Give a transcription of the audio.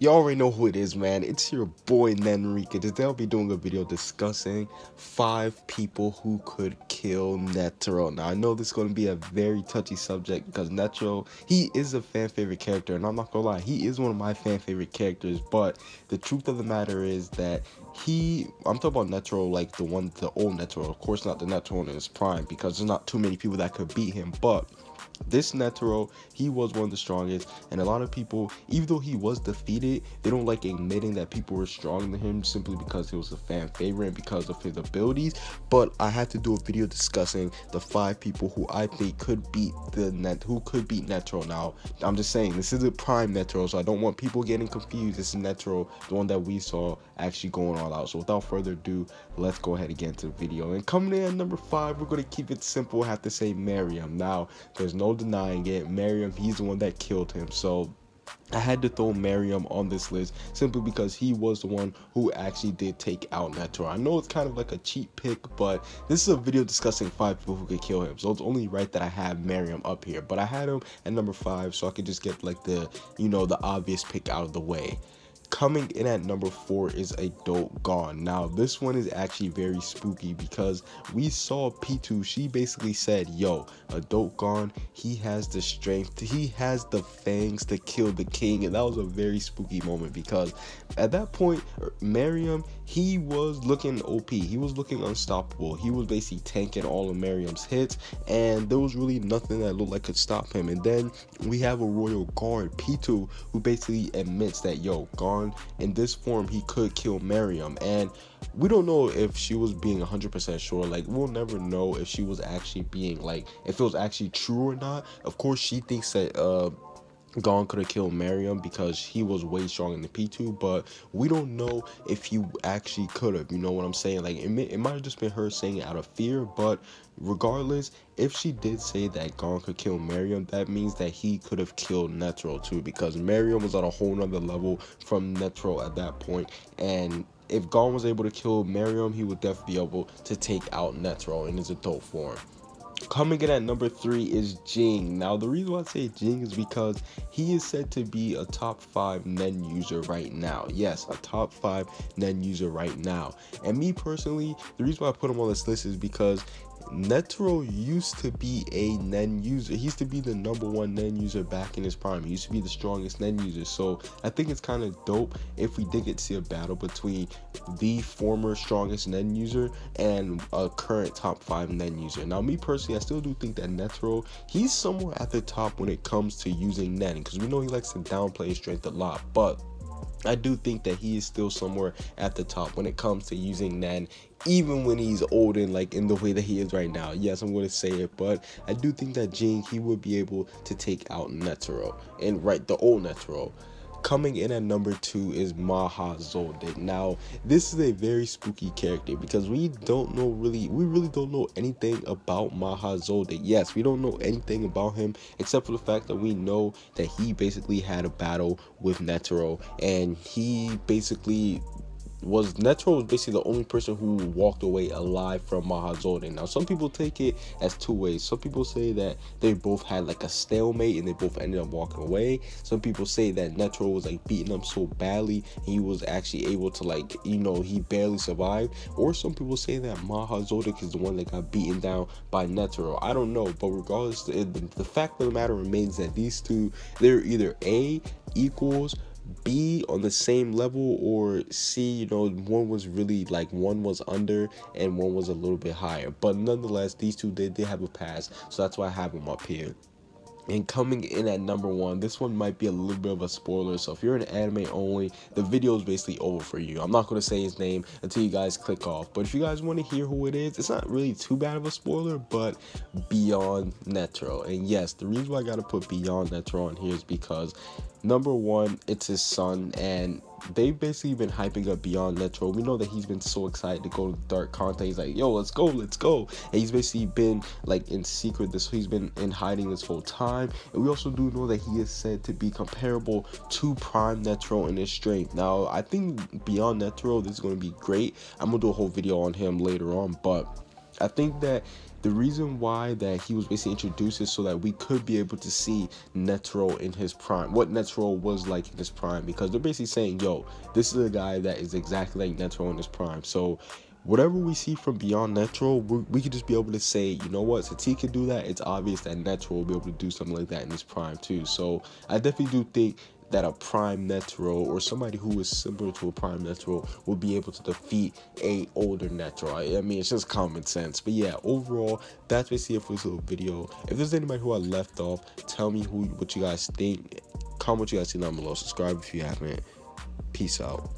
You already know who it is, man. It's your boy Nenrika. Today I'll be doing a video discussing 5 people who could kill Netero. Now I know this is going to be a very touchy subject because Netero, he is a fan favorite character, and I'm not gonna lie, he is one of my fan favorite characters. But the truth of the matter is that I'm talking about Netero, like the old Netero, of course not the Netero in his prime, because there's not too many people that could beat him. But this Netero, he was one of the strongest, and a lot of people, even though he was defeated, they don't like admitting that people were stronger than him simply because he was a fan favorite and because of his abilities. But I had to do a video discussing the 5 people who I think could beat Netero. Now, I'm just saying, this is a prime Netero, so I don't want people getting confused. This is Netero, the one that we saw actually going all out. So without further ado, let's go ahead and get into the video. And coming in at number 5, we're going to keep it simple. I have to say Meruem. Now, there's no denying it. Meruem, he's the one that killed him. So I had to throw Meruem on this list simply because he was the one who actually did take out Netero. I know it's kind of like a cheap pick, but this is a video discussing 5 people who could kill him, so it's only right that I have Meruem up here. But I had him at number 5 so I could just get like the obvious pick out of the way. Coming in at number 4 is Adult Gone. Now, this one is actually very spooky because we saw P2, she basically said, yo, Adult Gone, he has the strength, he has the fangs to kill the king. And that was a very spooky moment because at that point, Meruem, he was looking OP, he was looking unstoppable. He was basically tanking all of Meruem's hits, and there was really nothing that looked like could stop him. And then we have a royal guard, P2, who basically admits that, yo, Gone, in this form, he could kill Meruem. And we don't know if she was being 100% sure. Like, we'll never know if she was actually being, like, if it was actually true or not. Of course, she thinks that Gon could have killed Meruem because he was way stronger than P2, but we don't know if he actually could have. You know what I'm saying? Like, it might have just been her saying it out of fear, but regardless, if she did say that Gon could kill Meruem, that means that he could have killed Netero too, because Meruem was on a whole nother level from Netero at that point. And if Gon was able to kill Meruem, he would definitely be able to take out Netero in his adult form. Coming in at number 3 is Ging. Now, the reason why I say Ging is because he is said to be a top 5 Nen user right now. Yes, a top 5 Nen user right now. And me personally, the reason why I put him on this list is because Netero used to be a Nen user. He used to be the #1 Nen user back in his prime. He used to be the strongest Nen user. So I think it's kind of dope if we did get to see a battle between the former strongest Nen user and a current top 5 Nen user. Now, me personally, I still do think that Netero, he's somewhere at the top when it comes to using Nen, because we know he likes to downplay his strength a lot, but I do think that he is still somewhere at the top when it comes to using Nen, even when he's old and like in the way that he is right now. Yes, I'm going to say it, but I do think that Ging, he would be able to take out Netero, and the old Netero. Coming in at number 2 is Maha Zoldyck. Now, this is a very spooky character because we really don't know anything about Maha Zoldyck. Yes, we don't know anything about him except for the fact that we know that he basically had a battle with Netero, and Netero was basically the only person who walked away alive from Maha Zoldyck. Now, some people take it as 2 ways. Some people say that they both had like a stalemate and they both ended up walking away. Some people say that Netero was like beating them so badly he was actually able to, like, he barely survived. Or some people say that Maha Zoldyck is the one that got beaten down by Netero. I don't know, but regardless, the fact of the matter remains that these two, they're either A equals B on the same level, or C, one was really like, one was under and one was a little bit higher. But nonetheless, these two did have a pass, so that's why I have them up here. And coming in at number 1, this one might be a little bit of a spoiler, so if you're an anime only, the video is basically over for you. I'm not going to say his name until you guys click off, but if you guys want to hear who it is, it's not really too bad of a spoiler, but Beyond Netero. And yes, the reason why I got to put Beyond Netero on here is because, number 1, it's his son, and they've basically been hyping up Beyond Netero. We know that he's been so excited to go to the dark content. He's like, yo, let's go. And he's basically been like in secret, he's been in hiding this whole time. And we also do know that he is said to be comparable to Prime Netero in his strength. Now, I think Beyond Netero, this is going to be great. I'm going to do a whole video on him later on, but I think that The reason why that he was basically introduced is so that we could be able to see Netero in his prime, what Netero was like in his prime, because they're basically saying, yo, this is a guy that is exactly like Netero in his prime. So whatever we see from beyond Netero, we could just be able to say, you know what, since he can do that, it's obvious that Netero will be able to do something like that in his prime too. So I definitely do think that a prime Netero or somebody who is similar to a prime Netero will be able to defeat a older Netero. I mean, it's just common sense. But yeah, overall, that's basically it for this little video. If there's anybody who I left off, tell me what you guys think. Comment what you guys think down below. Subscribe if you haven't. Peace out.